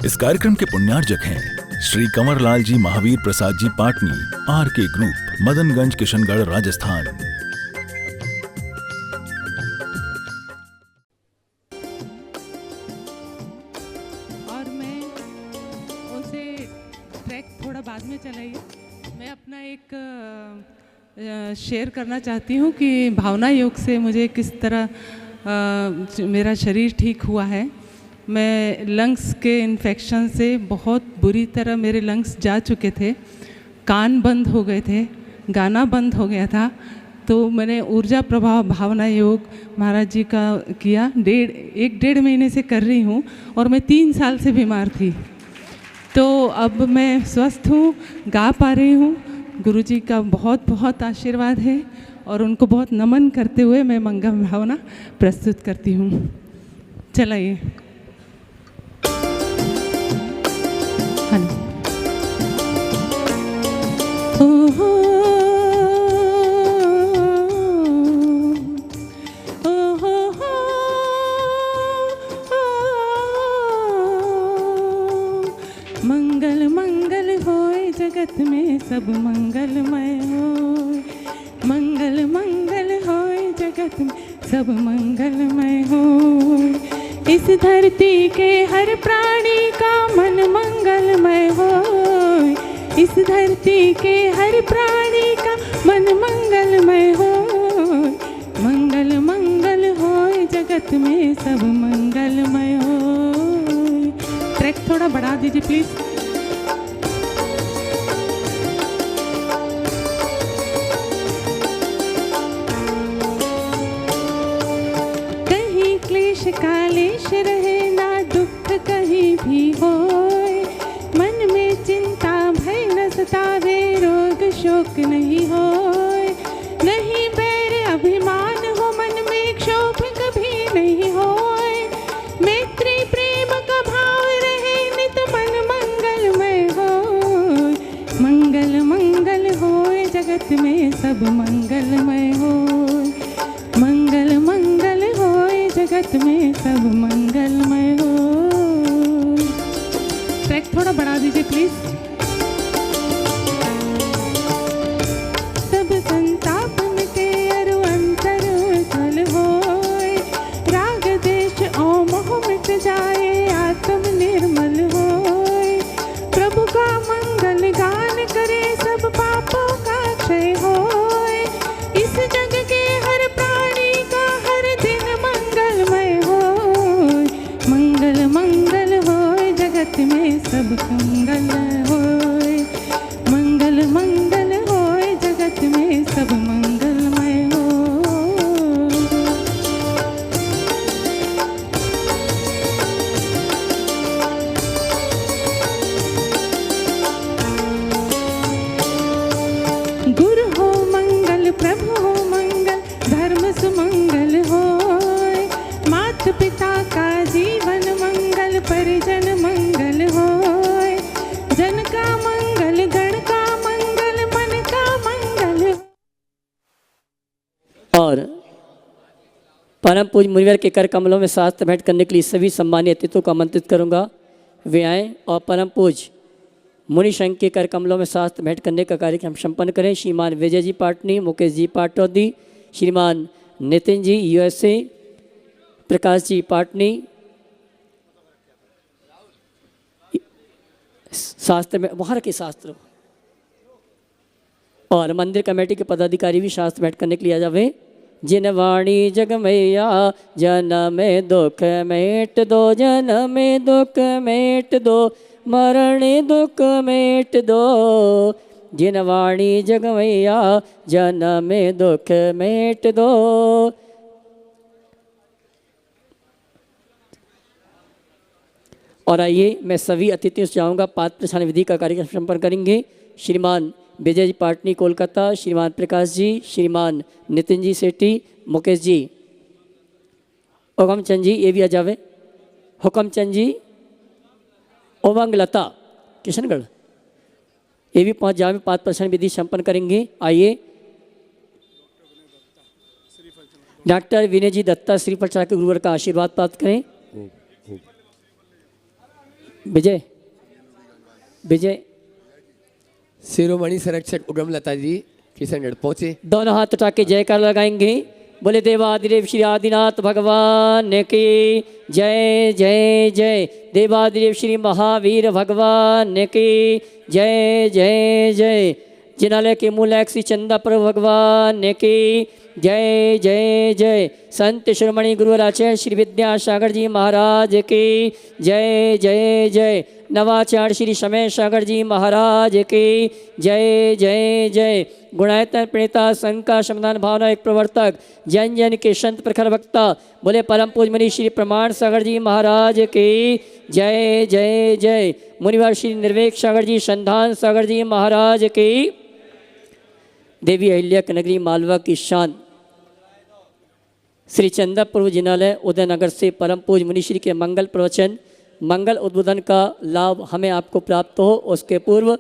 इस कार्यक्रम के पुण्यार्जक हैं श्री कंवरलाल जी महावीर प्रसाद जी पाटनी, RK ग्रुप, मदनगंज, किशनगढ़, राजस्थान। और मैं उसे ट्रैक थोड़ा बाद में चलाइए। मैं अपना एक शेयर करना चाहती हूँ कि भावना योग से मुझे किस तरह मेरा शरीर ठीक हुआ है। मैं लंग्स के इन्फेक्शन से बहुत बुरी तरह मेरे लंग्स जा चुके थे, कान बंद हो गए थे, गाना बंद हो गया था। तो मैंने ऊर्जा प्रभाव भावना योग महाराज जी का किया। एक डेढ़ महीने से कर रही हूँ और मैं 3 साल से बीमार थी। तो अब मैं स्वस्थ हूँ, गा पा रही हूँ। गुरु जी का बहुत बहुत आशीर्वाद है और उनको बहुत नमन करते हुए मैं मंगल भावना प्रस्तुत करती हूँ। चलाइए। हाँ। मंगल मंगल होए जगत में सब मंगलमय होए। मंगल मंगल होए जगत में सब मंगलमय होए। इस धरती के हर प्राणी का मन मंगलमय होए। इस धरती के हर प्राणी का मन मंगलमय होए। मंगल मंगल होए जगत में सब मंगलमय होए। ट्रैक थोड़ा बढ़ा दीजिए प्लीज। कहीं क्लेश कालेश रहे ना दुख कहीं भी होए। मन में चिंता भय न सतावे, रोग शोक नहीं होए। नहीं बैर अभिमान हो मन में, क्षोभ कभी नहीं होए। मैत्री प्रेम का भाव रहे नित मन मंगलमय होए। मंगल मंगल होए जगत में सब मंगलमय होए। मंगल मंगल होए जगत में सब मंगलमय होए। ट्रैक थोड़ा बढ़ा दीजिए प्लीज। सब संताप मिटे अरु अंतर उज्ज्वल होए। राग देश और मोह मिट जाए, आत्म निर्मल होए। प्रभु का मंगल गान करे, सब पापों का क्षय होए। इस जग के हर प्राणी का हर दिन मंगलमय होए। मंगल मंगल होए जगत में सब मंगल होए। मंगल मंगल होए जगत में सब मंगलमय होए। गुरु हो मंगल, प्रभु हो मंगल, धर्म सुमंगल होए। मात पिता का जीवन मंगल, परिजन मंगल होए। जन का मंगल, गण का मंगल, मन का मंगल। और परम पूज मुनिवर के कर कमलों में शास्त्र भेंट करने के लिए सभी सम्मानीय अतिथियों को आमंत्रित करूंगा। वे आएँ और परम पूज मुनि संघ के कर कमलों में शास्त्र भेंट करने का कार्यक्रम संपन्न करें। श्रीमान विजय जी पाटनी, मुकेश जी पाटौदी, श्रीमान नितिन जी USA, प्रकाश जी पाटनी, शास्त्र में बाहर के शास्त्र और मंदिर कमेटी के पदाधिकारी भी शास्त्र भेंट करने के लिए आ जावे। जिन वाणी जग मैया जन में दुख मेट दो, जन में दुख मेट दो, मरण दुख मेट दो। जिन वाणी जग मैया जन में दुख मेट दो। और आइए मैं सभी अतिथियों से चाहूँगा पात्र प्रसारण विधि का कार्यक्रम संपन्न करेंगे। श्रीमान विजय जी पाटनी कोलकाता, श्रीमान प्रकाश जी, श्रीमान नितिन जी सेठी, मुकेश जी, हुकमचंद जी ये भी आ जावे, हुकमचंद जी, उमंग लता किशनगढ़ ये भी पहुँच जावे। पात्र प्रसारण विधि संपन्न करेंगे। आइए डॉक्टर विनय जी दत्ता श्रीफल चढ़ा के गुरुवर का आशीर्वाद प्राप्त करें। विजय विजय शिरोमणि संरक्षक उगम लता जी किशनगढ़ पहुंचे। दोनों हाथ उठा के जयकार लगाएंगे। बोले देवादिदेव श्री आदिनाथ भगवान की जय जय जय। देवादिदेव श्री महावीर भगवान की जय जय जय। जिनालय के मूलक श्री चंदा प्रभु भगवान की जय जय जय। संत शिरोमणि गुरुवराचार्य श्री विद्यासागर जी महाराज की जय जय जय। नवाचार्य श्री समय सागर जी महाराज की जय जय जय। गुणायतन प्रणेता संका समाधान भावना एक प्रवर्तक जन जन के संत प्रखर वक्ता बोले परम पूज मुनि श्री प्रमाण सागर जी महाराज की जय जय जय। मुनिवर श्री निर्वेक सागर जी संधान सागर जी महाराज की। देवी अहिल्या नगरी मालवा की शान श्री चंदा प्रभु जिनालय उदयनगर से परम पूज मुनि श्री के मंगल प्रवचन मंगल उद्बोधन का लाभ हमें आपको प्राप्त हो। उसके पूर्व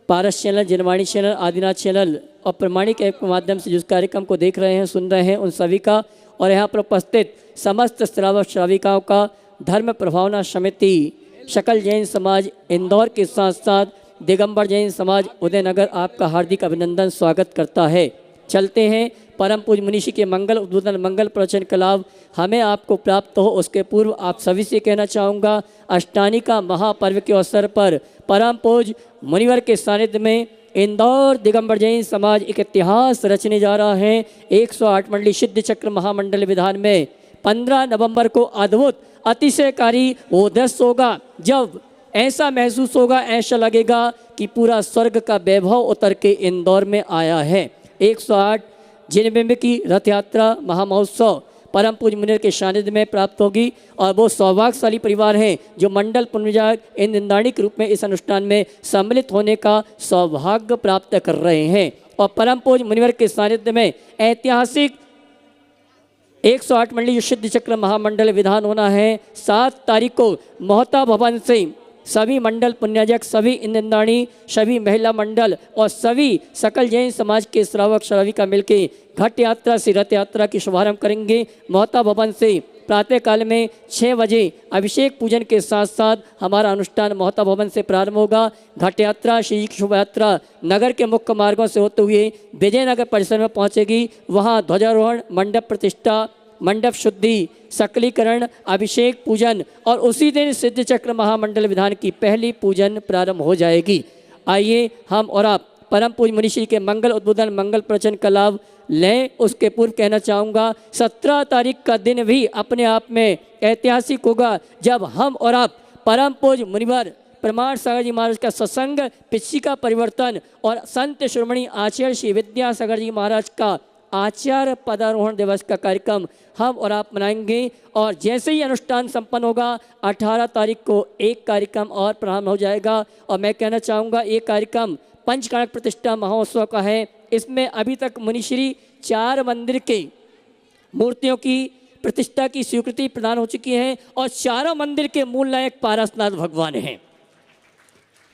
Paras channel, Janvani channel, Adinath channel और प्रमाणिक ऐप के माध्यम से जिस कार्यक्रम को देख रहे हैं, सुन रहे हैं, उन सभी का और यहाँ पर उपस्थित समस्त श्रावक श्राविकाओं का धर्म प्रभावना समिति सकल जैन समाज इंदौर के साथ साथ दिगंबर जैन समाज उदयनगर आपका हार्दिक अभिनंदन स्वागत करता है। चलते हैं परम पूज मुनिषि के मंगल उद्बोधन मंगल प्रवचन का लाभ हमें आपको प्राप्त हो। उसके पूर्व आप सभी से कहना चाहूँगा अष्टानी का महापर्व के अवसर पर परम पूज मुनिवर के सानिध्य में इंदौर दिगंबर जैन समाज एक इतिहास रचने जा रहा है। 108 मंडली सिद्ध चक्र महामंडल विधान में 15 नवंबर को अद्भुत अतिशयकारी वो दृश्य होगा जब ऐसा महसूस होगा, ऐसा लगेगा कि पूरा स्वर्ग का वैभव उतर के इंदौर में आया है। 108 जिनबिंब की रथ यात्रा महामहोत्सव परम पूज मुनिवर के सानिध्य में प्राप्त होगी और वो सौभाग्यशाली परिवार हैं जो मंडल पुण्यजाग इन निंदाणी के रूप में इस अनुष्ठान में सम्मिलित होने का सौभाग्य प्राप्त कर रहे हैं। और परम पूज मुनिवर के सानिध्य में ऐतिहासिक 108 मंडली सिद्ध चक्र महामंडल विधान होना है। 7 तारीख को मोहता भवन से सभी मंडल पुण्याजक, सभी इंद्राणी, सभी महिला मंडल और सभी सकल जैन समाज के श्रावक श्राविका मिलके घट यात्रा से रथ यात्रा की शुभारंभ करेंगे। मोहता भवन से प्रातः काल में 6 बजे अभिषेक पूजन के साथ साथ हमारा अनुष्ठान मोहता भवन से प्रारंभ होगा। घट यात्रा श्री की शोभा यात्रा नगर के मुख्य मार्गों से होते हुए विजयनगर परिसर में पहुंचेगी। वहां ध्वजारोहण, मंडप प्रतिष्ठा, मंडप शुद्धि, सकलीकरण, अभिषेक पूजन और उसी दिन सिद्ध चक्र महामंडल विधान की पहली पूजन प्रारंभ हो जाएगी। आइए हम और आप परम पूज मुनिषि के मंगल उद्बोधन मंगल प्रवचन का लाभ लें। उसके पूर्व कहना चाहूँगा 17 तारीख का दिन भी अपने आप में ऐतिहासिक होगा जब हम और आप परम पूज मुनिवर प्रमाण सागर जी महाराज का सत्संग, पिछी का परिवर्तन और संत शिरोमणि आचार्य श्री विद्यासागर जी महाराज का आचार्य पदारोहण दिवस का कार्यक्रम हम और आप मनाएंगे। और जैसे ही अनुष्ठान संपन्न होगा 18 तारीख को एक कार्यक्रम और प्रारंभ हो जाएगा। और मैं कहना चाहूँगा ये कार्यक्रम पंचकाणक प्रतिष्ठा महोत्सव का है। इसमें अभी तक मुनिश्री 4 मंदिर के मूर्तियों की प्रतिष्ठा की स्वीकृति प्रदान हो चुकी है और चारों मंदिर के मूल नायक पारसनाथ भगवान हैं।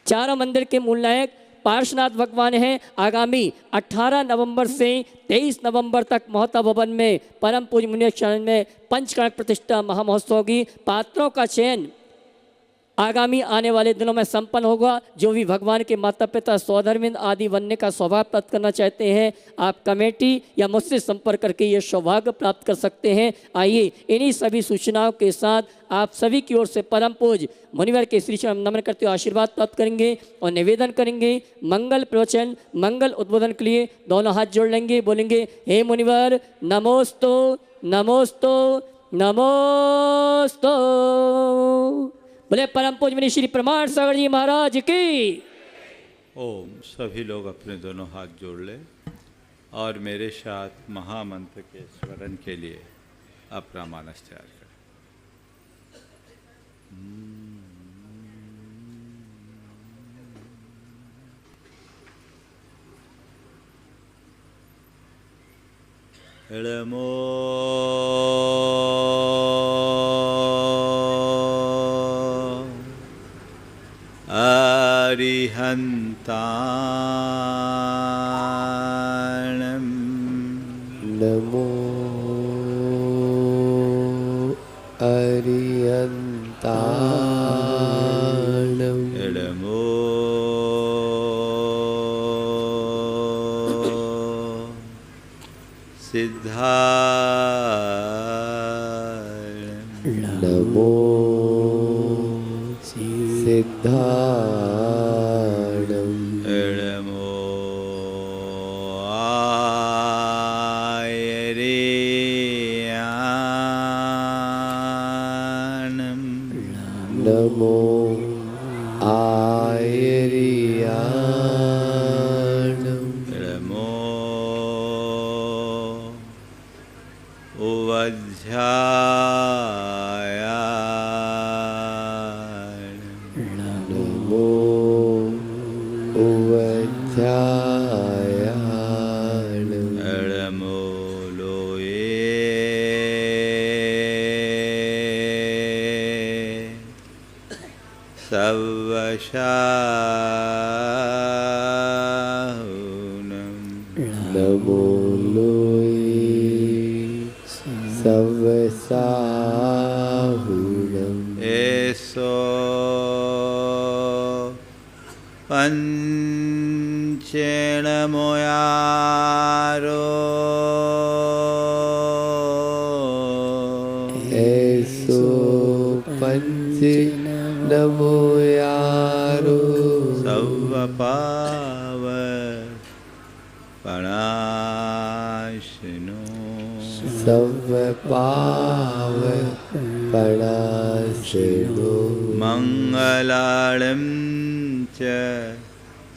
चारों मंदिर के मूल नायक पार्श्वनाथ भगवान हैं। आगामी 18 नवंबर से 23 नवंबर तक मोहता भवन में परम पूज मुनि चरण में पंचकाणक प्रतिष्ठा महामहोत्सव की पात्रों का चयन आगामी आने वाले दिनों में संपन्न होगा। जो भी भगवान के माता पिता सौधर्मिंद आदि बनने का सौभाग्य प्राप्त करना चाहते हैं, आप कमेटी या मुझसे संपर्क करके ये सौभाग्य प्राप्त कर सकते हैं। आइए इन्हीं सभी सूचनाओं के साथ आप सभी की ओर से परम पूज मुनिवर के श्री चरण नमन करते हुए आशीर्वाद प्राप्त करेंगे और निवेदन करेंगे मंगल प्रवचन मंगल उद्बोधन के लिए दोनों हाथ जोड़ लेंगे, बोलेंगे हे मुनिवर नमोस्तु नमोस्तु नमोस्तु। बोले परम पूज मुनि श्री प्रमाण सागर जी महाराज की। ओम। सभी लोग अपने दोनों हाथ जोड़ लें और मेरे साथ महामंत्र के स्मरण के लिए अपना मानस तैयार करें। एळमो अरिहन्ताणं नमो अरिहन्ताणम् सिद्धाय नमो सिद्धाणं नमो आयर्याणं नमो आयर्याणं नमो उवध्यायाणं नमो उवध्यायाणं नमो लोये सवशाहुनं नमो लोये सवसाहुनं एषो पञ्चेण मोयारो ऐसो पंच नमो यारो सवपाव पणाशिनो सब पाव पणाशिनो मङ्गलाळं च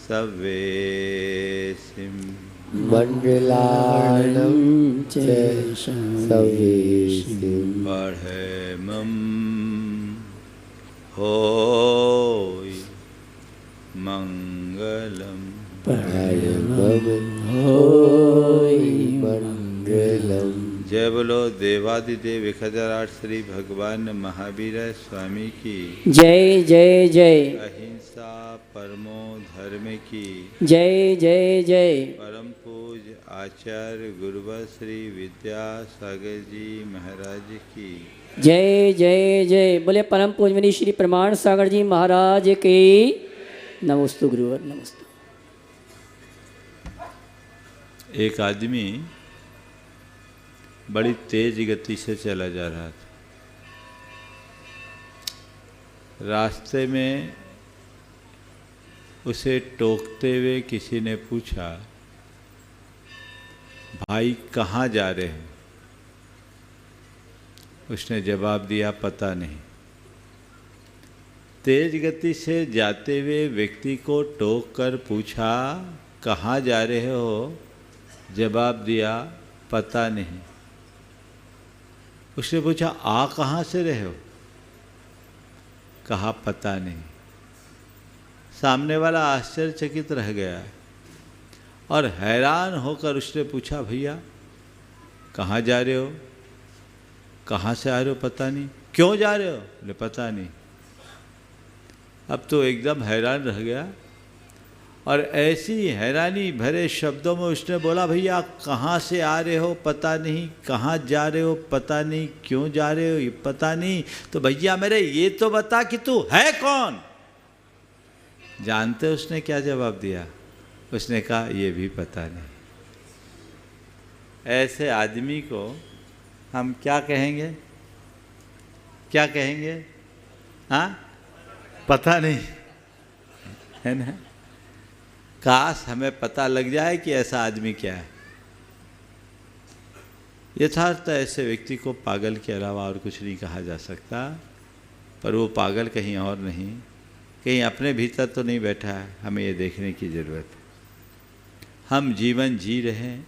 सवेसिं मंगलाणं च सवेसिं पढ़मं होय मङ्गलम् परमं होय मंगलम्। जय बोलो देवादिदेव 1008 श्री भगवान महावीर स्वामी की जय जय जय अहिंसा परमो धर्म की जय जय जय परम पूज आचार्य गुरुवर श्री विद्यासागर जी महाराज की जय जय जय। बोले परम पूजनीय श्री प्रमाण सागर जी महाराज की नमोस्तु गुरुवर नमस्तु। एक आदमी बड़ी तेज गति से चला जा रहा था। रास्ते में उसे टोकते हुए किसी ने पूछा, भाई कहाँ जा रहे हैं? उसने जवाब दिया, पता नहीं। तेज गति से जाते हुए व्यक्ति को टोक कर पूछा, कहाँ जा रहे हो? जवाब दिया, पता नहीं। उसने पूछा, आ कहाँ से रहे हो? कहा, पता नहीं। सामने वाला आश्चर्यचकित रह गया और हैरान होकर उसने पूछा, भैया कहाँ जा रहे हो? कहाँ से आ रहे हो? पता नहीं। क्यों जा रहे हो? बोले पता नहीं। अब तो एकदम हैरान रह गया और ऐसी हैरानी भरे शब्दों में उसने बोला, भैया कहाँ से आ रहे हो? पता नहीं। कहाँ जा रहे हो? पता नहीं। क्यों जा रहे हो? ये पता नहीं। तो भैया मेरे ये तो बता कि तू है कौन? जानते उसने क्या जवाब दिया? उसने कहा, ये भी पता नहीं। ऐसे आदमी को हम क्या कहेंगे? क्या कहेंगे? हाँ, पता नहीं, है ना? काश हमें पता लग जाए कि ऐसा आदमी क्या है। यथार्थ ऐसे व्यक्ति को पागल के अलावा और कुछ नहीं कहा जा सकता, पर वो पागल कहीं और नहीं, कहीं अपने भीतर तो नहीं बैठा है। हमें ये देखने की ज़रूरत है। हम जीवन जी रहे हैं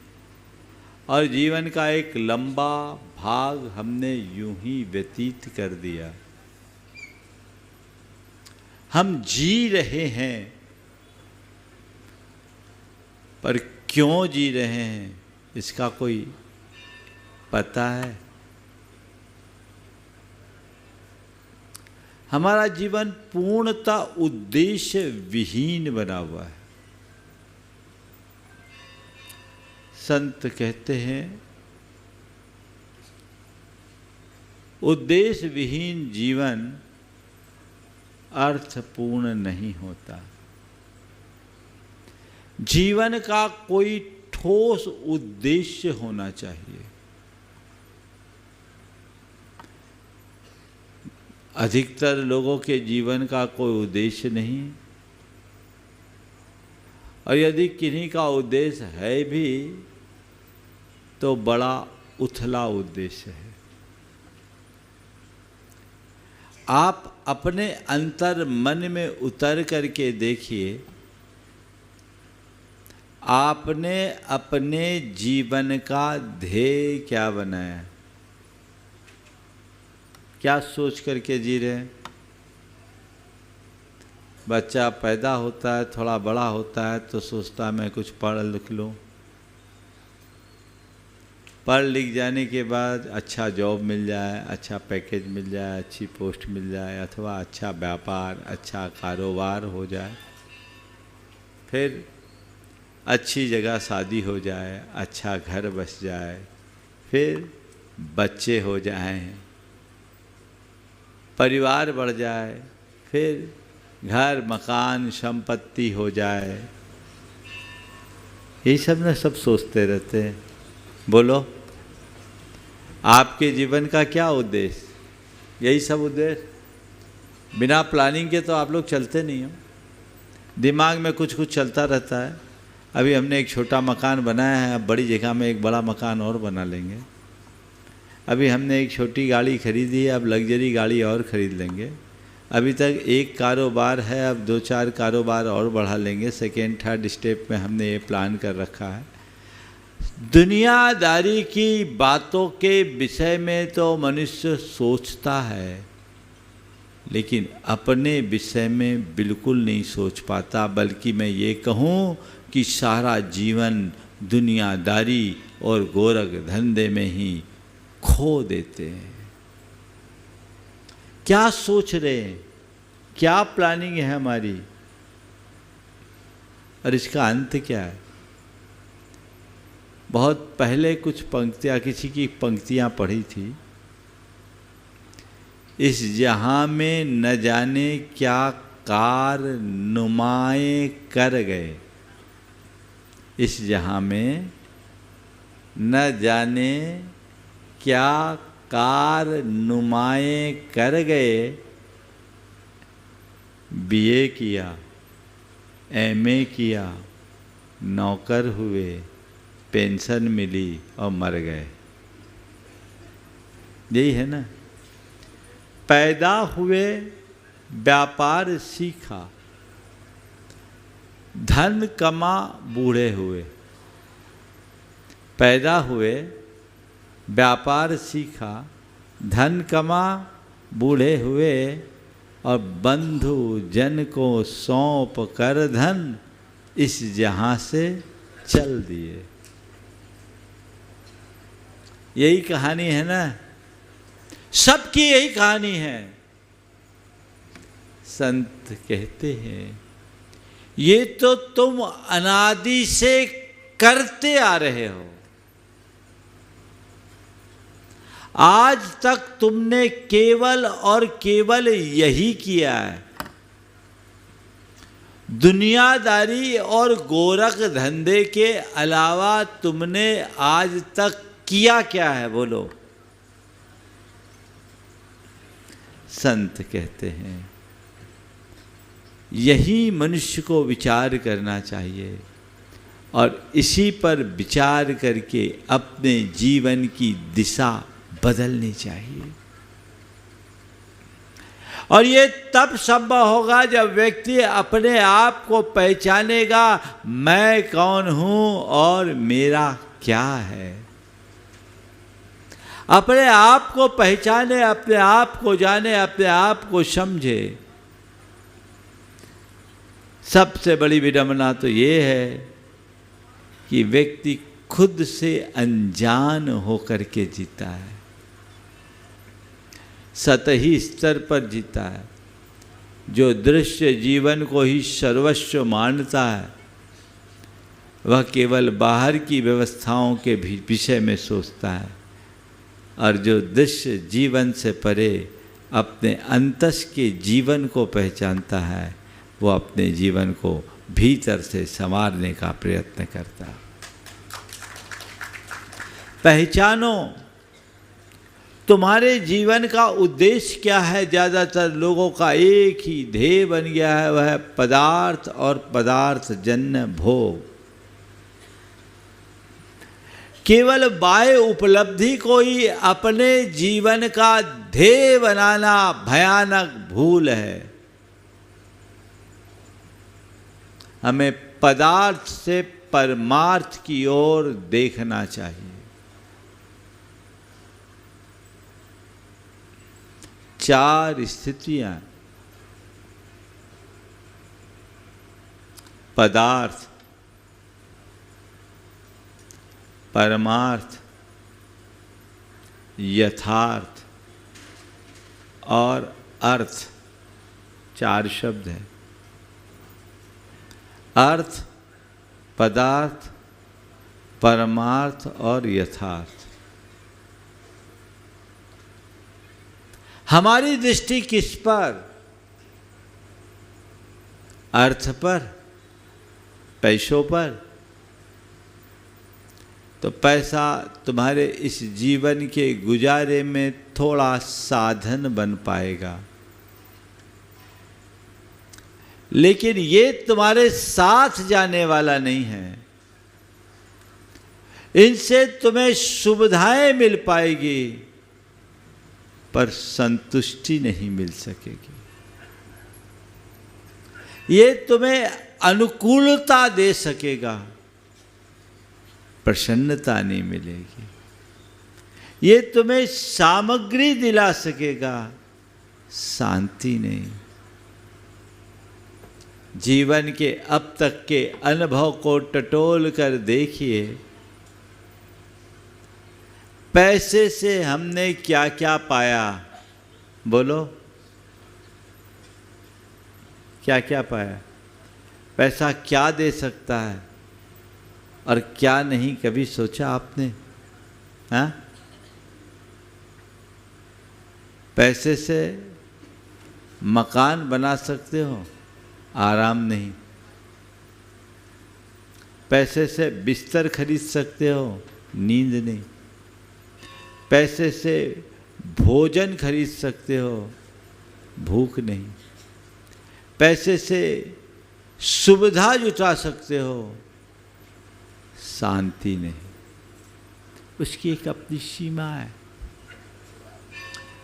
और जीवन का एक लंबा भाग हमने यूं ही व्यतीत कर दिया। हम जी रहे हैं, पर क्यों जी रहे हैं इसका कोई पता है? हमारा जीवन पूर्णतः उद्देश्य विहीन बना हुआ है। संत कहते हैं, उद्देश्य विहीन जीवन अर्थपूर्ण नहीं होता। जीवन का कोई ठोस उद्देश्य होना चाहिए। अधिकतर लोगों के जीवन का कोई उद्देश्य नहीं, और यदि किन्हीं का उद्देश्य है भी तो बड़ा उथला उद्देश्य है। आप अपने अंतर मन में उतर करके देखिए, आपने अपने जीवन का ध्येय क्या बनाया, क्या सोच करके जी रहे हैं। बच्चा पैदा होता है, थोड़ा बड़ा होता है तो सोचता है मैं कुछ पढ़ लिख लूँ, पढ़ लिख जाने के बाद अच्छा जॉब मिल जाए, अच्छा पैकेज मिल जाए, अच्छी पोस्ट मिल जाए, अथवा अच्छा व्यापार, अच्छा कारोबार हो जाए, फिर अच्छी जगह शादी हो जाए, अच्छा घर बस जाए, फिर बच्चे हो जाएं, परिवार बढ़ जाए, फिर घर मकान संपत्ति हो जाए। ये सब ना सब सोचते रहते हैं। बोलो, आपके जीवन का क्या उद्देश्य? यही सब उद्देश्य। बिना प्लानिंग के तो आप लोग चलते नहीं हो, दिमाग में कुछ कुछ चलता रहता है। अभी हमने एक छोटा मकान बनाया है, अब बड़ी जगह में एक बड़ा मकान और बना लेंगे। अभी हमने एक छोटी गाड़ी खरीदी है, अब लग्जरी गाड़ी और ख़रीद लेंगे। अभी तक एक कारोबार है, अब 2-4 कारोबार और बढ़ा लेंगे। सेकेंड थर्ड स्टेप में हमने ये प्लान कर रखा है। दुनियादारी की बातों के विषय में तो मनुष्य सोचता है, लेकिन अपने विषय में बिल्कुल नहीं सोच पाता। बल्कि मैं ये कहूँ कि सारा जीवन दुनियादारी और गोरख धंधे में ही खो देते हैं। क्या सोच रहे हैं, क्या प्लानिंग है हमारी, और इसका अंत क्या है? बहुत पहले कुछ पंक्तियाँ, किसी की पंक्तियाँ पढ़ी थी, इस जहां में न जाने क्या कार नुमाए कर गए। इस जहां में न जाने क्या कार नुमाए कर गए। बीए किया, एमए किया, नौकर हुए, पेंशन मिली और मर गए। यही है ना। पैदा हुए, व्यापार सीखा, धन कमा, बूढ़े हुए। पैदा हुए, व्यापार सीखा, धन कमा, बूढ़े हुए, और बंधु जन को सौंप कर धन इस जहां से चल दिए। यही कहानी है ना, सबकी यही कहानी है। संत कहते हैं ये तो तुम अनादि से करते आ रहे हो, आज तक तुमने केवल और केवल यही किया है। दुनियादारी और गोरख धंधे के अलावा तुमने आज तक किया क्या है? बोलो। संत कहते हैं यही मनुष्य को विचार करना चाहिए, और इसी पर विचार करके अपने जीवन की दिशा बदलनी चाहिए। और ये तब संभव होगा जब व्यक्ति अपने आप को पहचानेगा, मैं कौन हूं और मेरा क्या है। अपने आप को पहचाने, अपने आप को जाने, अपने आप को समझे। सबसे बड़ी विडंबना तो ये है कि व्यक्ति खुद से अनजान होकर के जीता है, सतही स्तर पर जीता है। जो दृश्य जीवन को ही सर्वस्व मानता है, वह केवल बाहर की व्यवस्थाओं के विषय में सोचता है, और जो दृश्य जीवन से परे अपने अंतस के जीवन को पहचानता है, वो अपने जीवन को भीतर से संवारने का प्रयत्न करता। पहचानो तुम्हारे जीवन का उद्देश्य क्या है। ज़्यादातर लोगों का एक ही ध्येय बन गया है, वह है पदार्थ और पदार्थ जन्य भोग। केवल बाह्य उपलब्धि को ही अपने जीवन का ध्येय बनाना भयानक भूल है। हमें पदार्थ से परमार्थ की ओर देखना चाहिए। चार स्थितियां, पदार्थ, परमार्थ, यथार्थ और अर्थ, चार शब्द हैं। अर्थ, पदार्थ, परमार्थ और यथार्थ। हमारी दृष्टि किस पर? अर्थ पर, पैसों पर। तो पैसा तुम्हारे इस जीवन के गुजारे में थोड़ा साधन बन पाएगा, लेकिन ये तुम्हारे साथ जाने वाला नहीं है। इनसे तुम्हें सुविधाएं मिल पाएगी पर संतुष्टि नहीं मिल सकेगी। ये तुम्हें अनुकूलता दे सकेगा, प्रसन्नता नहीं मिलेगी। ये तुम्हें सामग्री दिला सकेगा, शांति नहीं। जीवन के अब तक के अनुभव को टटोल कर देखिए, पैसे से हमने क्या क्या पाया? बोलो, क्या क्या पाया? पैसा क्या दे सकता है और क्या नहीं, कभी सोचा आपने? हाँ, पैसे से मकान बना सकते हो, आराम नहीं। पैसे से बिस्तर खरीद सकते हो, नींद नहीं। पैसे से भोजन खरीद सकते हो, भूख नहीं। पैसे से सुविधा जुटा सकते हो, शांति नहीं। उसकी एक अपनी सीमा है।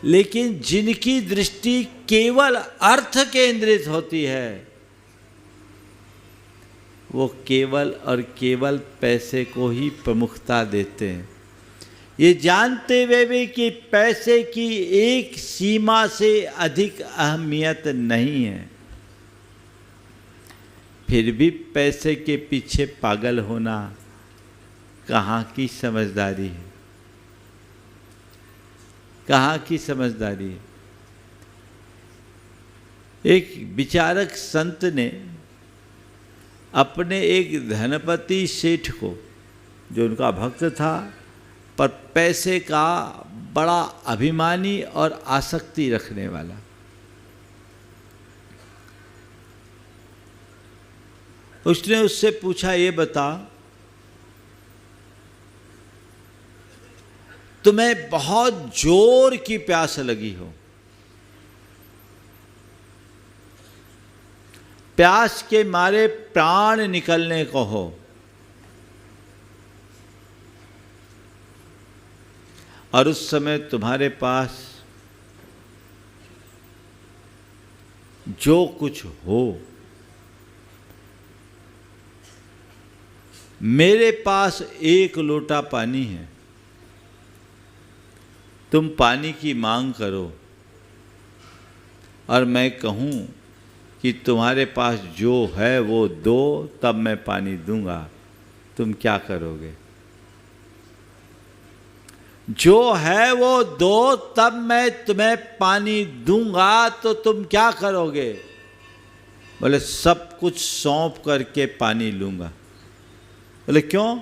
लेकिन जिनकी दृष्टि केवल अर्थ केंद्रित होती है, वो केवल और केवल पैसे को ही प्रमुखता देते हैं, ये जानते हुए भी कि पैसे की एक सीमा से अधिक अहमियत नहीं है। फिर भी पैसे के पीछे पागल होना कहाँ की समझदारी है? कहाँ की समझदारी है? एक विचारक संत ने अपने एक धनपति सेठ को, जो उनका भक्त था पर पैसे का बड़ा अभिमानी और आसक्ति रखने वाला, उसने उससे पूछा, ये बता, तुम्हें बहुत जोर की प्यास लगी हो, प्यास के मारे प्राण निकलने को हो, और उस समय तुम्हारे पास जो कुछ हो, मेरे पास एक लोटा पानी है, तुम पानी की मांग करो और मैं कहूँ कि तुम्हारे पास जो है वो दो, तब मैं पानी दूंगा, तुम क्या करोगे? जो है वो दो, तब मैं तुम्हें पानी दूंगा, तो तुम क्या करोगे? बोले, सब कुछ सौंप करके पानी लूंगा। बोले, क्यों?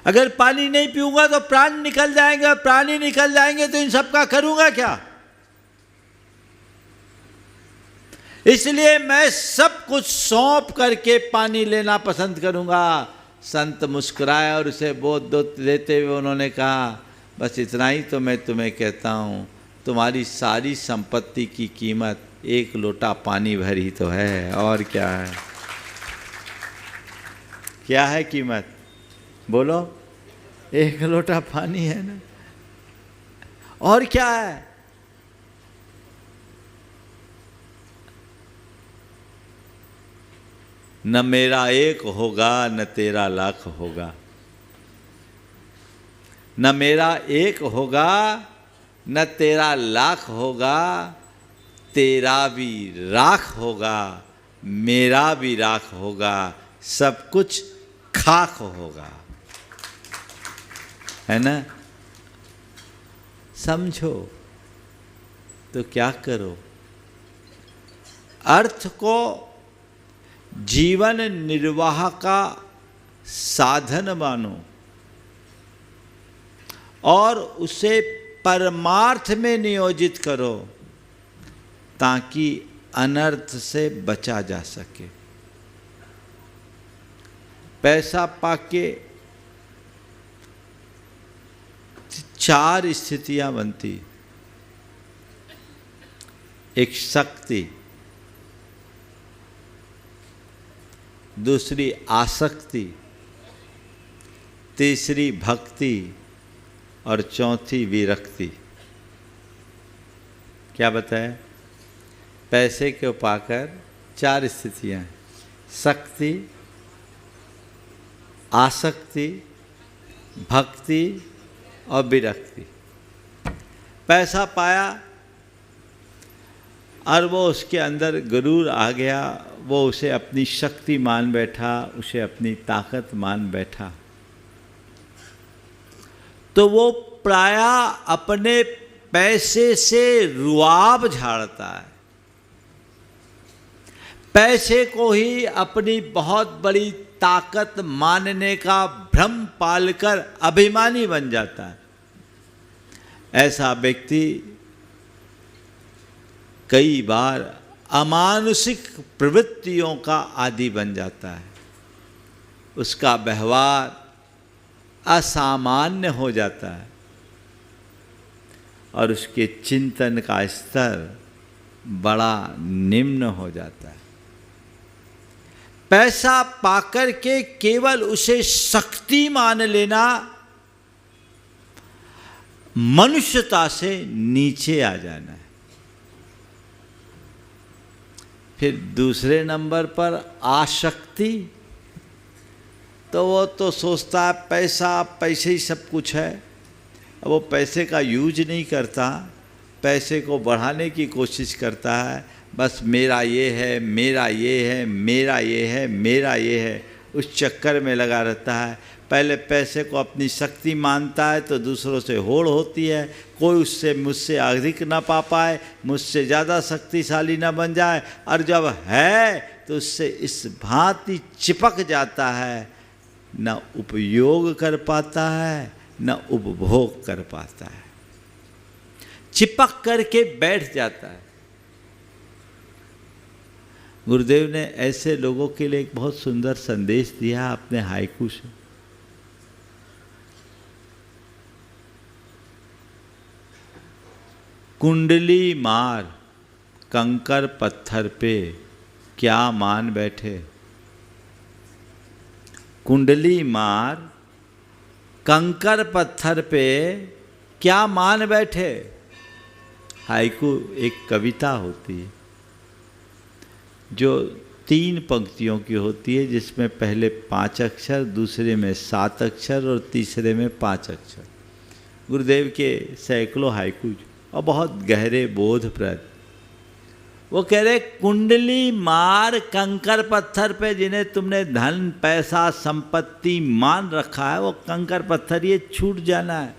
अगर पानी नहीं पीऊंगा तो प्राण निकल जाएंगे, प्राण ही निकल जाएंगे तो इन सब का करूंगा क्या? इसलिए मैं सब कुछ सौंप करके पानी लेना पसंद करूंगा। संत मुस्कुराए और उसे बोध देते हुए उन्होंने कहा, बस इतना ही तो मैं तुम्हें कहता हूँ, तुम्हारी सारी संपत्ति की कीमत एक लोटा पानी भर ही तो है, और क्या है? क्या है कीमत? बोलो। एक लोटा पानी है ना, और क्या है? न मेरा एक होगा न तेरा लाख होगा, न मेरा एक होगा न तेरा लाख होगा, तेरा भी राख होगा मेरा भी राख होगा, सब कुछ खाक होगा। है ना? समझो तो क्या करो, अर्थ को जीवन निर्वाह का साधन मानो और उसे परमार्थ में नियोजित करो, ताकि अनर्थ से बचा जा सके। पैसा पाके चार स्थितियां बनती। एक शक्ति, दूसरी आसक्ति, तीसरी भक्ति और चौथी विरक्ति। क्या बताया? पैसे को पाकर चार स्थितियां: शक्ति, आसक्ति, भक्ति और विरक्ति। पैसा पाया और वो उसके अंदर गुरूर आ गया, वो उसे अपनी शक्ति मान बैठा, उसे अपनी ताकत मान बैठा, तो वो प्रायः अपने पैसे से रुआब झाड़ता है, पैसे को ही अपनी बहुत बड़ी ताकत मानने का भ्रम पालकर अभिमानी बन जाता है। ऐसा व्यक्ति कई बार अमानुषिक प्रवृत्तियों का आदी बन जाता है, उसका व्यवहार असामान्य हो जाता है और उसके चिंतन का स्तर बड़ा निम्न हो जाता है। पैसा पाकर के केवल उसे शक्ति मान लेना मनुष्यता से नीचे आ जाना है। फिर दूसरे नंबर पर आसक्ति, तो वो तो सोचता है पैसा, पैसे ही सब कुछ है। अब वो पैसे का यूज नहीं करता, पैसे को बढ़ाने की कोशिश करता है, बस मेरा ये है, मेरा ये है, मेरा ये है, मेरा ये है, उस चक्कर में लगा रहता है। पहले पैसे को अपनी शक्ति मानता है तो दूसरों से होड़ होती है, कोई उससे मुझसे अधिक ना पा पाए, मुझसे ज़्यादा शक्तिशाली ना बन जाए, और जब है तो उससे इस भांति चिपक जाता है, न उपयोग कर पाता है न उपभोग कर पाता है, चिपक करके बैठ जाता है। गुरुदेव ने ऐसे लोगों के लिए एक बहुत सुंदर संदेश दिया अपने हाइकू से। कुंडली मार कंकर पत्थर पे क्या मान बैठे, कुंडली मार कंकर पत्थर पे क्या मान बैठे। हाइकू एक कविता होती है जो 3 पंक्तियों की होती है, जिसमें पहले 5 अक्षर, दूसरे में 7 अक्षर और तीसरे में 5 अक्षर। गुरुदेव के सैकड़ों हाइकू और बहुत गहरे बोधप्रद। वो कह रहे कुंडली मार कंकर पत्थर पे, जिन्हें तुमने धन पैसा संपत्ति मान रखा है, वो कंकर पत्थर ये छूट जाना है।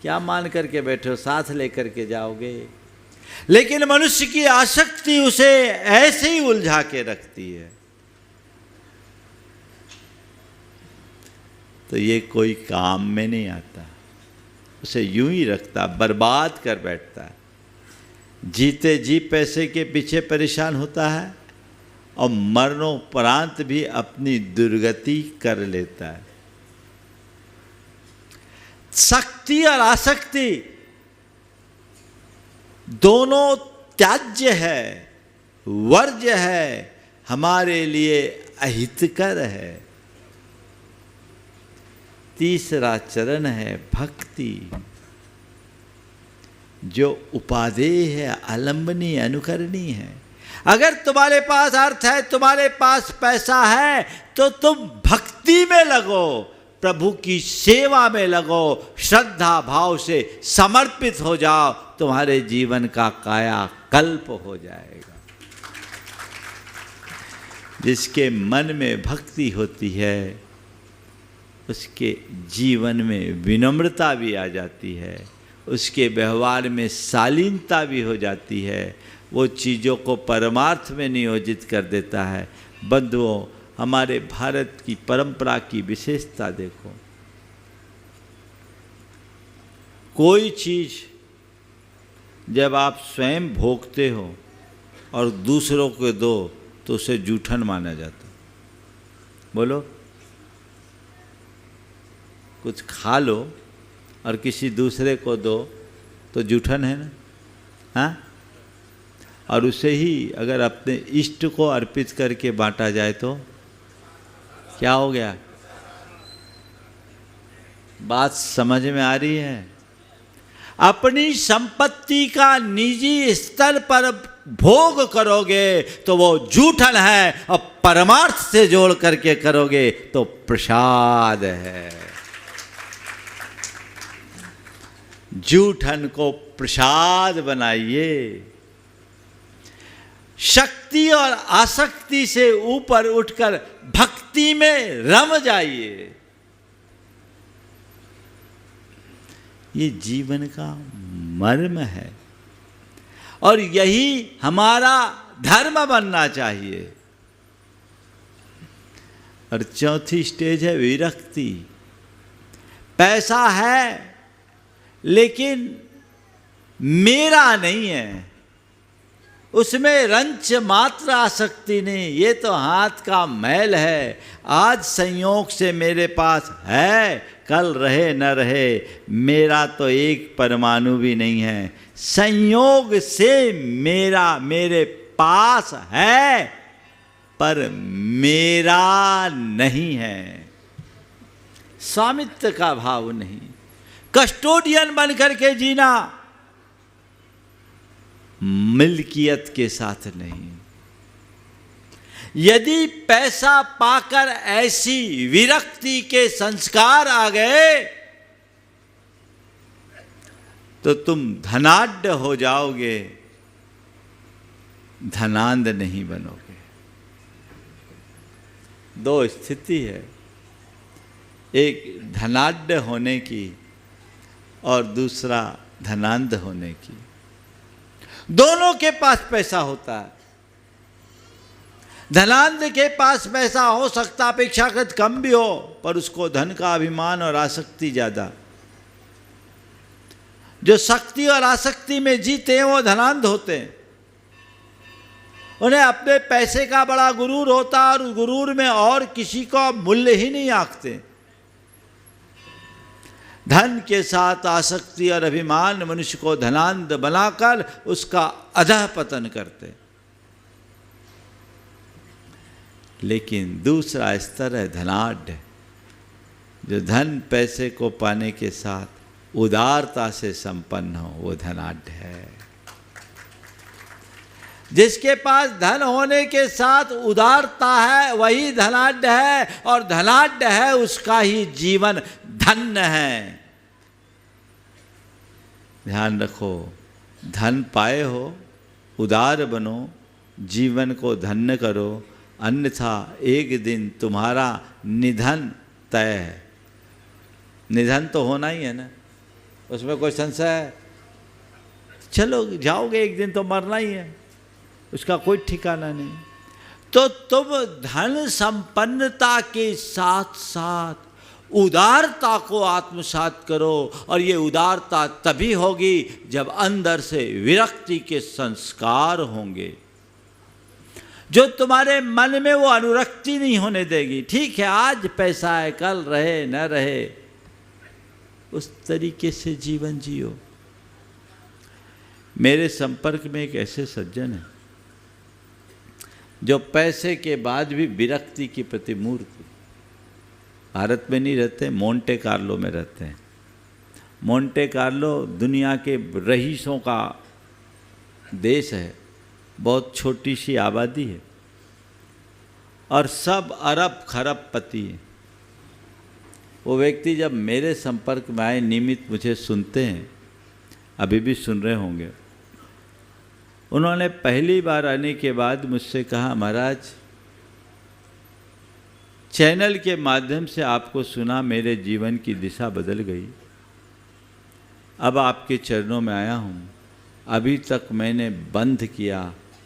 क्या मान करके बैठे हो, साथ लेकर के जाओगे। लेकिन मनुष्य की आसक्ति उसे ऐसे ही उलझा के रखती है, तो ये कोई काम में नहीं आता, उसे यूं ही रखता, बर्बाद कर बैठता है। जीते जी पैसे के पीछे परेशान होता है और मरणोपरांत भी अपनी दुर्गति कर लेता है। शक्ति और आसक्ति दोनों त्याज्य है, वर्ज्य है, हमारे लिए अहितकर है। तीसरा चरण है भक्ति, जो उपादेय है, आलंबनीय, अनुकरणीय है। अगर तुम्हारे पास अर्थ है, तुम्हारे पास पैसा है, तो तुम भक्ति में लगो, प्रभु की सेवा में लगो, श्रद्धा भाव से समर्पित हो जाओ, तुम्हारे जीवन का कायाकल्प हो जाएगा। जिसके मन में भक्ति होती है उसके जीवन में विनम्रता भी आ जाती है, उसके व्यवहार में शालीनता भी हो जाती है, वो चीज़ों को परमार्थ में नियोजित कर देता है। बंधुओं, हमारे भारत की परंपरा की विशेषता देखो, कोई चीज़ जब आप स्वयं भोगते हो और दूसरों को दो तो उसे जूठन माना जाता। बोलो, कुछ खा लो और किसी दूसरे को दो तो जूठन है ना, हाँ? और उसे ही अगर अपने इष्ट को अर्पित करके बांटा जाए तो क्या हो गया? बात समझ में आ रही है? अपनी संपत्ति का निजी स्तर पर भोग करोगे तो वो जूठन है, और परमार्थ से जोड़ करके करोगे तो प्रसाद है। जूठन को प्रसाद बनाइए। शक्ति और आसक्ति से ऊपर उठकर भक्ति में रम जाइए। ये जीवन का मर्म है और यही हमारा धर्म बनना चाहिए। और चौथी स्टेज है विरक्ति। पैसा है लेकिन मेरा नहीं है, उसमें रंच मात्र आसक्ति नहीं। ये तो हाथ का मैल है, आज संयोग से मेरे पास है, कल रहे न रहे, मेरा तो एक परमाणु भी नहीं है। संयोग से मेरे पास है पर मेरा नहीं है। स्वामित्व का भाव नहीं, कस्टोडियन बन करके जीना, मिल्कियत के साथ नहीं। यदि पैसा पाकर ऐसी विरक्ति के संस्कार आ गए तो तुम धनाढ्य हो जाओगे, धनांध नहीं बनोगे। दो स्थिति है, एक धनाढ्य होने की और दूसरा धनांध होने की। दोनों के पास पैसा होता है। धनांध के पास पैसा हो सकता अपेक्षाकृत कम भी हो, पर उसको धन का अभिमान और आसक्ति ज्यादा। जो शक्ति और आसक्ति में जीते हैं वो धनांध होते हैं। उन्हें अपने पैसे का बड़ा गुरूर होता है और उस गुरूर में और किसी का मूल्य ही नहीं आंकते। धन के साथ आसक्ति और अभिमान मनुष्य को धनांध बनाकर उसका अधः पतन करते। लेकिन दूसरा स्तर है धनाढ्य, जो धन पैसे को पाने के साथ उदारता से संपन्न हो, वो धनाढ्य है। जिसके पास धन होने के साथ उदारता है वही धनाढ्य है, और धनाढ्य है उसका ही जीवन धन्य है। ध्यान रखो, धन पाए हो, उदार बनो, जीवन को धन्य करो, अन्यथा एक दिन तुम्हारा निधन तय है। निधन तो होना ही है ना, उसमें कोई संशय है? चलो जाओगे, एक दिन तो मरना ही है, उसका कोई ठिकाना नहीं। तो तुम धन संपन्नता के साथ साथ उदारता को आत्मसात करो, और ये उदारता तभी होगी जब अंदर से विरक्ति के संस्कार होंगे, जो तुम्हारे मन में वो अनुरक्ति नहीं होने देगी। ठीक है, आज पैसा है, कल रहे न रहे, उस तरीके से जीवन जियो। मेरे संपर्क में एक ऐसे सज्जन हैं जो पैसे के बाद भी विरक्ति की प्रतिमूर्ति, भारत में नहीं रहते, मोंटे कार्लो में रहते हैं। मोंटे कार्लो दुनिया के रईसों का देश है, बहुत छोटी सी आबादी है, और सब अरब खरबपति हैं। वो व्यक्ति जब मेरे संपर्क में आए, नियमित मुझे सुनते हैं, अभी भी सुन रहे होंगे। उन्होंने पहली बार आने के बाद मुझसे कहा, महाराज चैनल के माध्यम से आपको सुना, मेरे जीवन की दिशा बदल गई, अब आपके चरणों में आया हूँ। अभी तक मैंने बंद किया,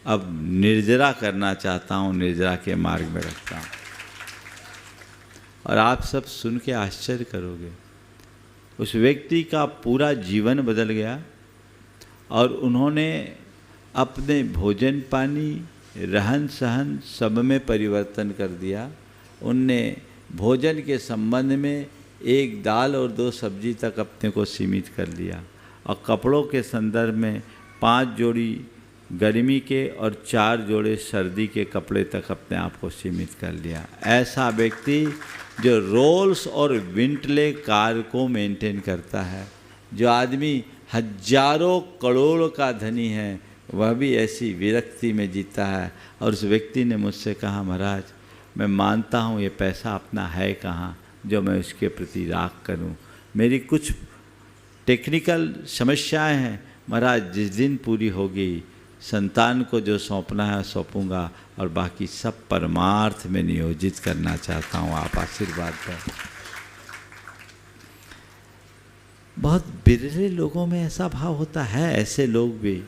अब निर्जरा करना चाहता हूँ, निर्जरा के मार्ग में रखता हूँ। और आप सब सुन के आश्चर्य करोगे, उस व्यक्ति का पूरा जीवन बदल गया, और उन्होंने अपने भोजन पानी, रहन सहन सब में परिवर्तन कर दिया। उनने भोजन के संबंध में 1 दाल और 2 सब्जी तक अपने को सीमित कर लिया, और कपड़ों के संदर्भ में 5 जोड़ी गर्मी के और 4 जोड़े सर्दी के कपड़े तक अपने आप को सीमित कर लिया। ऐसा व्यक्ति जो रोल्स और विंटले कार को मेंटेन करता है, जो आदमी हजारों करोड़ का धनी है, वह भी ऐसी विरक्ति में जीता है। और उस व्यक्ति ने मुझसे कहा, महाराज मैं मानता हूँ ये पैसा अपना है कहाँ जो मैं उसके प्रति राग करूँ, मेरी कुछ टेक्निकल समस्याएं हैं, महाराज जिस दिन पूरी होगी संतान को जो सौंपना है सौंपूंगा, और बाकी सब परमार्थ में नियोजित करना चाहता हूँ, आप आशीर्वाद दें। बहुत बिरले लोगों में ऐसा भाव होता है, ऐसे लोग भी।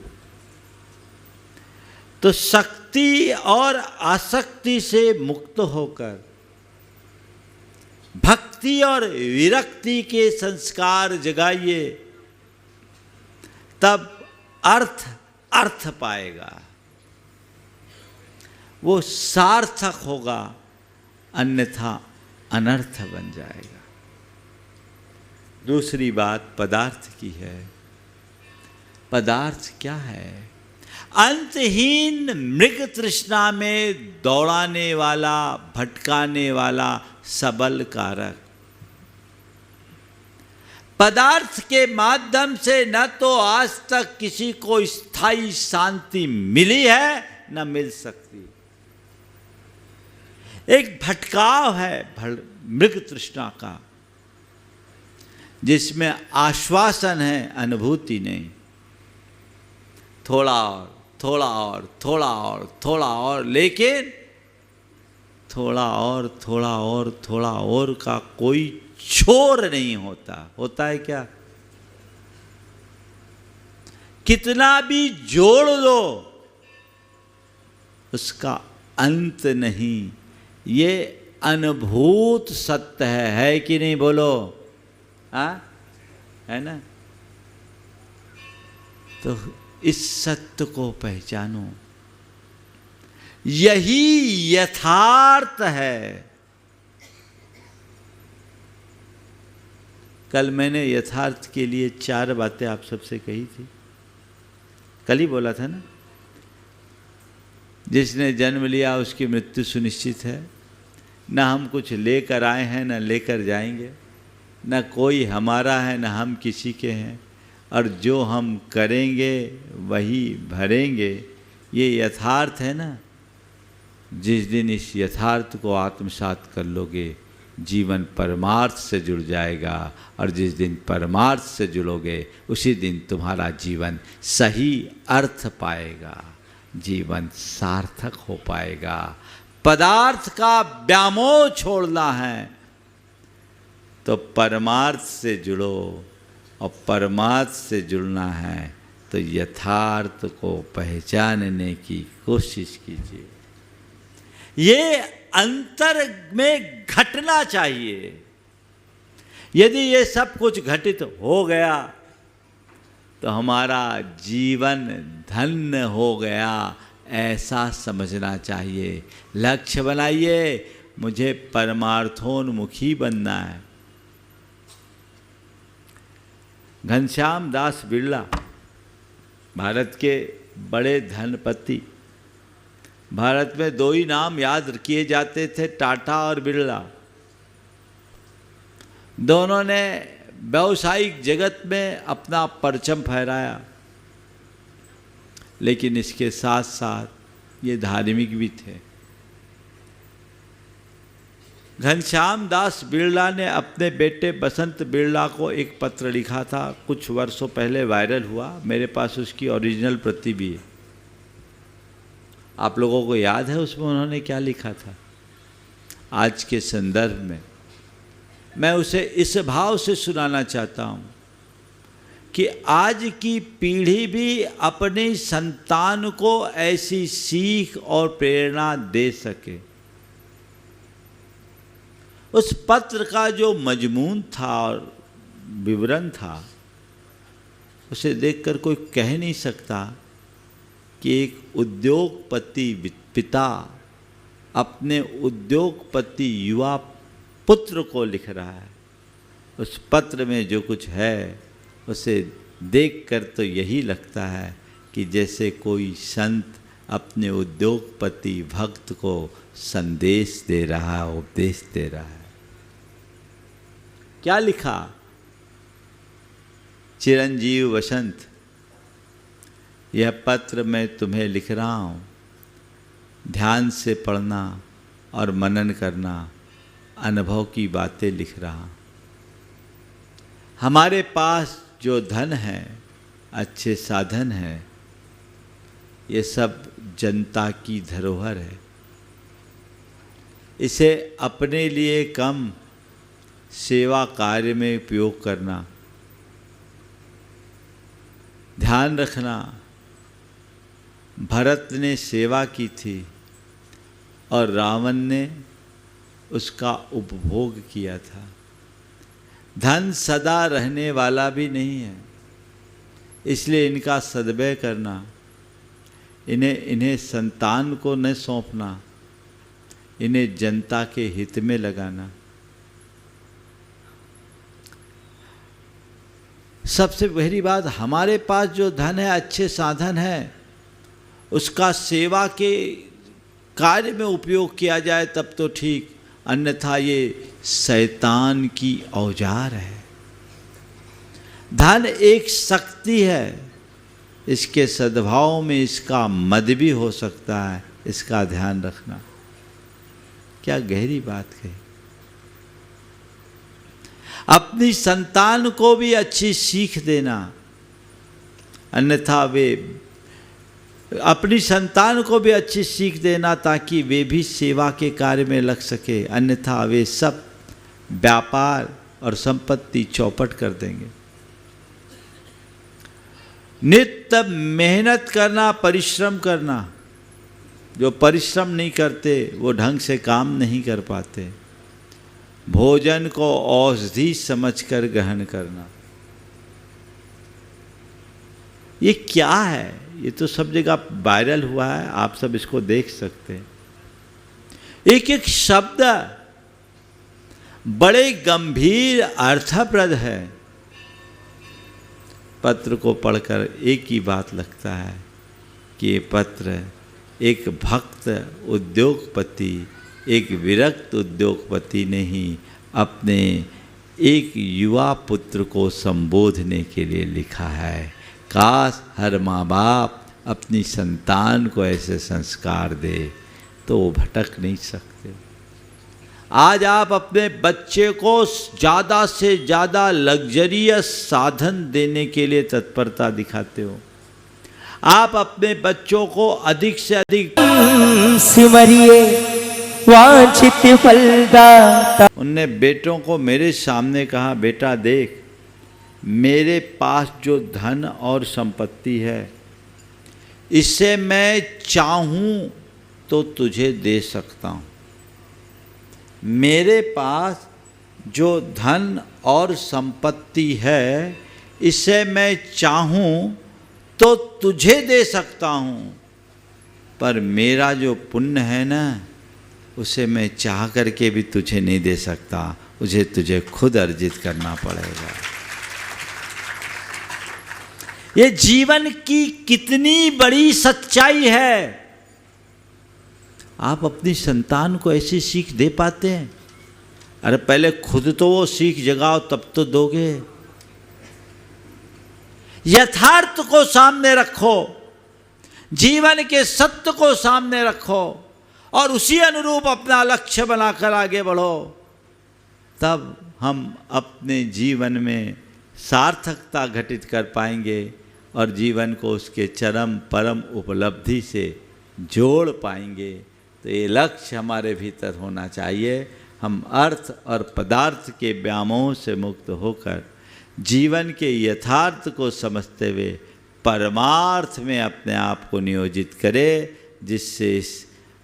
तो शक्ति और आसक्ति से मुक्त होकर भक्ति और विरक्ति के संस्कार जगाइए, तब अर्थ पाएगा, वो सार्थक होगा, अन्यथा अनर्थ बन जाएगा। दूसरी बात पदार्थ की है। पदार्थ क्या है? अंतहीन मृग तृष्णा में दौड़ाने वाला, भटकाने वाला सबल कारक। पदार्थ के माध्यम से न तो आज तक किसी को स्थायी शांति मिली है, न मिल सकती। एक भटकाव है मृग तृष्णा का, जिसमें आश्वासन है, अनुभूति नहीं। थोड़ा और, थोड़ा और, थोड़ा और, थोड़ा और, लेकिन थोड़ा और, थोड़ा और, थोड़ा और का कोई छोर नहीं होता। होता है क्या? कितना भी जोड़ लो उसका अंत नहीं। ये अनुभूत सत्य है कि नहीं? बोलो, हाँ है ना? तो इस सत्य को पहचानो, यही यथार्थ है। कल मैंने यथार्थ के लिए 4 बातें आप सबसे कही थी, कल ही बोला था ना। जिसने जन्म लिया उसकी मृत्यु सुनिश्चित है, न हम कुछ लेकर आए हैं न लेकर जाएंगे, न कोई हमारा है न हम किसी के हैं, और जो हम करेंगे वही भरेंगे। ये यथार्थ है ना। जिस दिन इस यथार्थ को आत्मसात कर लोगे, जीवन परमार्थ से जुड़ जाएगा, और जिस दिन परमार्थ से जुड़ोगे उसी दिन तुम्हारा जीवन सही अर्थ पाएगा, जीवन सार्थक हो पाएगा। पदार्थ का व्यामोह छोड़ना है तो परमार्थ से जुड़ो, और परमार्थ से जुड़ना है तो यथार्थ को पहचानने की कोशिश कीजिए। ये अंतर में घटना चाहिए। यदि ये सब कुछ घटित हो गया तो हमारा जीवन धन्य हो गया, ऐसा समझना चाहिए। लक्ष्य बनाइए, मुझे परमार्थोन्मुखी बनना है। घनश्याम दास बिरला भारत के बड़े धनपति। भारत में दो ही नाम याद किए जाते थे, टाटा और बिरला। दोनों ने व्यावसायिक जगत में अपना परचम फहराया, लेकिन इसके साथ साथ ये धार्मिक भी थे। घनश्याम दास बिरला ने अपने बेटे बसंत बिरला को एक पत्र लिखा था, कुछ वर्षों पहले वायरल हुआ। मेरे पास उसकी ओरिजिनल प्रति भी है। आप लोगों को याद है उसमें उन्होंने क्या लिखा था? आज के संदर्भ में मैं उसे इस भाव से सुनाना चाहता हूँ कि आज की पीढ़ी भी अपनी संतान को ऐसी सीख और प्रेरणा दे सके। उस पत्र का जो मजमून था और विवरण था, उसे देखकर कोई कह नहीं सकता कि एक उद्योगपति पिता अपने उद्योगपति युवा पुत्र को लिख रहा है। उस पत्र में जो कुछ है उसे देखकर तो यही लगता है कि जैसे कोई संत अपने उद्योगपति भक्त को संदेश दे रहा है, उपदेश दे रहा है। क्या लिखा? चिरंजीव वसंत, यह पत्र मैं तुम्हें लिख रहा हूँ। ध्यान से पढ़ना और मनन करना, अनुभव की बातें लिख रहा। हमारे पास जो धन है, अच्छे साधन है, ये सब जनता की धरोहर है। इसे अपने लिए कम सेवा कार्य में उपयोग करना। ध्यान रखना, भरत ने सेवा की थी और रावण ने उसका उपभोग किया था। धन सदा रहने वाला भी नहीं है, इसलिए इनका सद्व्यय करना, इन्हें संतान को न सौंपना, इन्हें जनता के हित में लगाना। सबसे पहली बात, हमारे पास जो धन है, अच्छे साधन है, उसका सेवा के कार्य में उपयोग किया जाए तब तो ठीक, अन्यथा ये शैतान की औजार है। धन एक शक्ति है, इसके सद्भाव में इसका मद भी हो सकता है, इसका ध्यान रखना। क्या गहरी बात कही। अपनी संतान को भी अच्छी सीख देना, अन्यथा अपनी संतान को भी अच्छी सीख देना ताकि वे भी सेवा के कार्य में लग सके, अन्यथा वे सब व्यापार और संपत्ति चौपट कर देंगे। नित्य मेहनत करना, परिश्रम करना। जो परिश्रम नहीं करते वो ढंग से काम नहीं कर पाते। भोजन को औषधि समझकर ग्रहण करना। ये क्या है? ये तो सब जगह वायरल हुआ है, आप सब इसको देख सकते हैं। एक एक शब्द बड़े गंभीर अर्थप्रद है। पत्र को पढ़कर एक ही बात लगता है कि ये पत्र एक भक्त उद्योगपति, एक विरक्त उद्योगपति ने ही अपने एक युवा पुत्र को संबोधने के लिए लिखा है। काश हर माँ बाप अपनी संतान को ऐसे संस्कार दे तो वो भटक नहीं सकते। आज आप अपने बच्चे को ज़्यादा से ज़्यादा लग्जरियस साधन देने के लिए तत्परता दिखाते हो। आप अपने बच्चों को अधिक से अधिक सिमरिए वांछित फलदाता। उनने बेटों को मेरे सामने कहा, बेटा देख, मेरे पास जो धन और संपत्ति है, इसे मैं चाहूँ तो तुझे दे सकता हूँ। मेरे पास जो धन और संपत्ति है इसे मैं चाहूं तो तुझे दे सकता हूं, पर मेरा जो पुण्य है ना उसे मैं चाह करके भी तुझे नहीं दे सकता, उसे तुझे खुद अर्जित करना पड़ेगा। ये जीवन की कितनी बड़ी सच्चाई है। आप अपनी संतान को ऐसी सीख दे पाते हैं? अरे पहले खुद तो वो सीख जगाओ तब तो दोगे। यथार्थ को सामने रखो, जीवन के सत्य को सामने रखो और उसी अनुरूप अपना लक्ष्य बनाकर आगे बढ़ो, तब हम अपने जीवन में सार्थकता घटित कर पाएंगे और जीवन को उसके चरम परम उपलब्धि से जोड़ पाएंगे। तो ये लक्ष्य हमारे भीतर होना चाहिए। हम अर्थ और पदार्थ के व्यामोह से मुक्त होकर जीवन के यथार्थ को समझते हुए परमार्थ में अपने आप को नियोजित करें, जिससे इस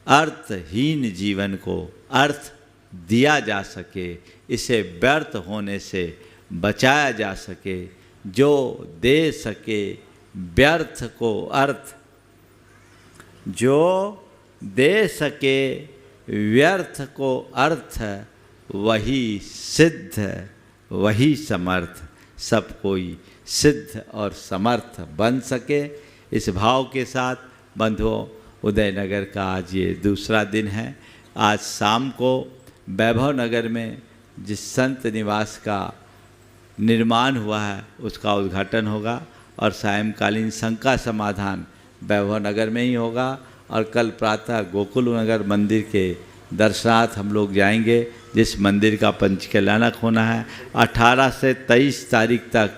अर्थहीन जीवन को अर्थ दिया जा सके, इसे व्यर्थ होने से बचाया जा सके। जो दे सके व्यर्थ को अर्थ, जो दे सके व्यर्थ को अर्थ, वही सिद्ध वही समर्थ, सब कोई सिद्ध और समर्थ बन सके। इस भाव के साथ बंधुओं, उदयनगर का आज ये दूसरा दिन है। आज शाम को वैभव नगर में जिस संत निवास का निर्माण हुआ है उसका उद्घाटन होगा और सायंकालीन शंका समाधान वैभव नगर में ही होगा। और कल प्रातः गोकुल नगर मंदिर के दर्शनार्थ हम लोग जाएंगे, जिस मंदिर का पंचकल्याणक होना है। 18 से 23 तारीख तक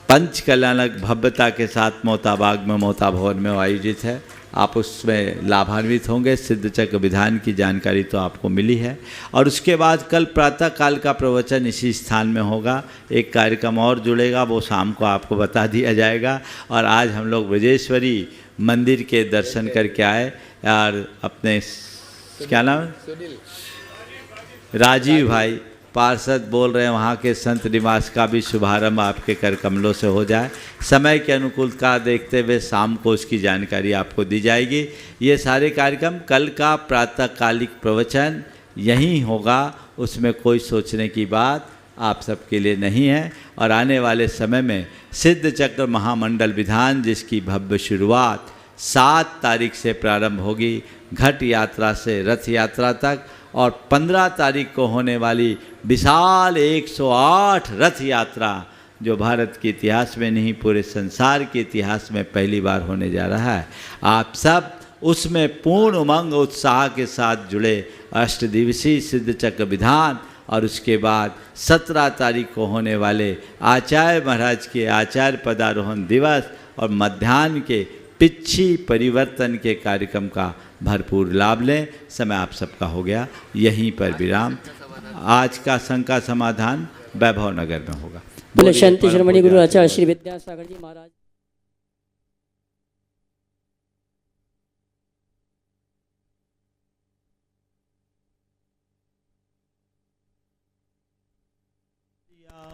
पंचकल्याणक भव्यता के साथ मोताबाग में मोता भवन में आयोजित है। आप उसमें लाभान्वित होंगे। सिद्ध चक्र विधान की जानकारी तो आपको मिली है। और उसके बाद कल प्रातः काल का प्रवचन इसी स्थान में होगा। एक कार्यक्रम और जुड़ेगा, वो शाम को आपको बता दिया जाएगा। और आज हम लोग ब्रजेश्वरी मंदिर के दर्शन करके आए। यार अपने क्या नाम है, राजीव भाई पार्षद बोल रहे हैं, वहाँ के संत निवास का भी शुभारंभ आपके कर कमलों से हो जाए। समय के अनुकूलता देखते हुए शाम को उसकी जानकारी आपको दी जाएगी। ये सारे कार्यक्रम, कल का प्रातःकालिक प्रवचन यहीं होगा, उसमें कोई सोचने की बात आप सबके लिए नहीं है। और आने वाले समय में सिद्ध चक्र महामंडल विधान, जिसकी भव्य शुरुआत 7 तारीख से प्रारंभ होगी, घट यात्रा से रथ यात्रा तक, और 15 तारीख को होने वाली विशाल 108 रथ यात्रा, जो भारत के इतिहास में नहीं पूरे संसार के इतिहास में पहली बार होने जा रहा है। आप सब उसमें पूर्ण उमंग उत्साह के साथ जुड़े। 8 दिवसीय सिद्ध चक्र विधान और उसके बाद 17 तारीख को होने वाले आचार्य महाराज के आचार्य पदारोहण दिवस और मध्याह्न के पिच्छी परिवर्तन के कार्यक्रम का भरपूर लाभ लें। समय आप सबका हो गया, यहीं पर विराम। आज का शंका समाधान वैभव नगर में होगा। बोले शांति श्रमणी गुरु आचार्य श्री विद्यासागर जी महाराज।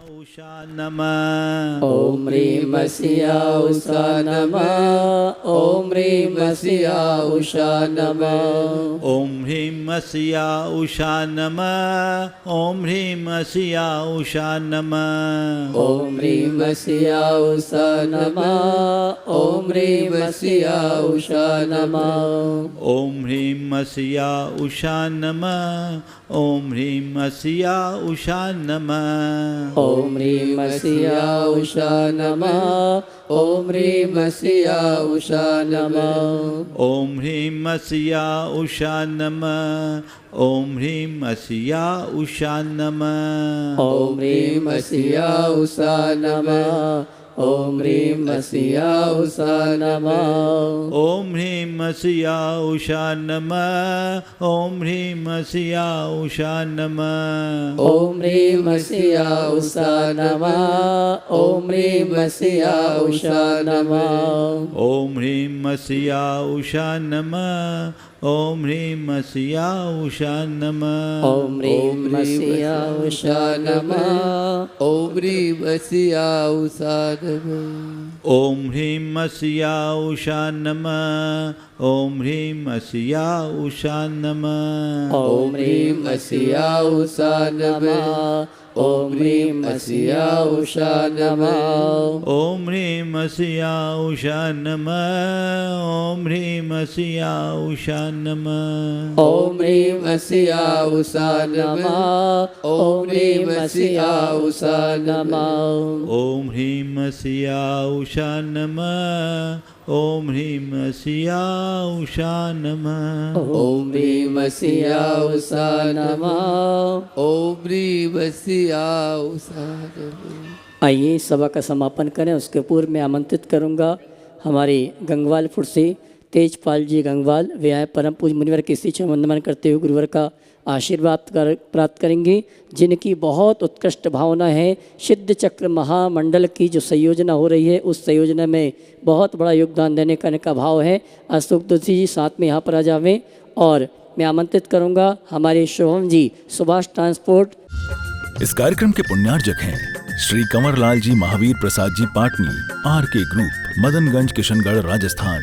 उषा नमः। ओम ह्रीं सिया उषा नमः। ओम ह्रीं सिया उषा नमः। ओम ह्रीं सिया उषा नमः। ओम ह्रीं सिया उषा नमः। ओम ह्रीं सिया उषा नमः। ओम ह्रीं सिया उषा नमः। ओम ह्रीं सिया उषा नमः। ओम ह्रीं सिया उषा नमः। ओम ह्रीं सिया उषा नमः। ओम ह्रीं सिया उषा नमः। ओम ह्रीं सिया उषा नमः। ओम ह्रीं सिया उषा नमः। ओम ह्रीं सिया उषा नमः। ओम ह्रीं सिया उषा नमः। ओम ह्रीं सिया उषा नमः। ओम ह्रीं सिया उषा नमः। ओम ह्रीं सिया उषा नमः। ओम ह्रीं सिया उषा नमः। ओम ह्रीं सिया उषा नमः। ओम ह्रीं सिया उषा नमः। ओम ह्रीं सिया उषा नमः। ओम ह्रीं सिया उषा नमः। ओम ह्रीं सिया उषा नमः। ओम ह्रीं सिया उषा नमः। ओम ह्रीं सिया उषा नमः। ओम ह्रीं सिया उषा नमः। ओम ह्रीं सिया उषा नमः। ओम ह्रीं सिया उषा नमः। ओम ह्रीं सिया उषा नमः। ओम ह्रीं सिया उषा नमः। ओम ह्रीं सिया उषा नमः। ओम ह्रीं सिया उषा नमः। ओम ह्रीं सिया उषा नमः। ओम ह्रीं सिया उषा नमः। आइए सभा का समापन करें। उसके पूर्व मैं आमंत्रित करूंगा हमारे गंगवालपुर से तेजपाल जी गंगवाल। वे आए परम पूज्य मुनिवर के श्री चरण वंदन करते हुए गुरुवर का आशीर्वाद प्राप्त करेंगे, जिनकी बहुत उत्कृष्ट भावना है। सिद्ध चक्र महामंडल की जो संयोजना हो रही है, उस संयोजना में बहुत बड़ा योगदान देने का इनका भाव है। अशोक दोषी जी साथ में यहाँ पर आ जावें। और मैं आमंत्रित करूँगा हमारे शुभम जी सुभाष ट्रांसपोर्ट। इस कार्यक्रम के पुण्यार्जक हैं श्री कंवरलाल जी महावीर प्रसाद जी पाटनी, आर के ग्रुप, मदनगंज, किशनगढ़, राजस्थान।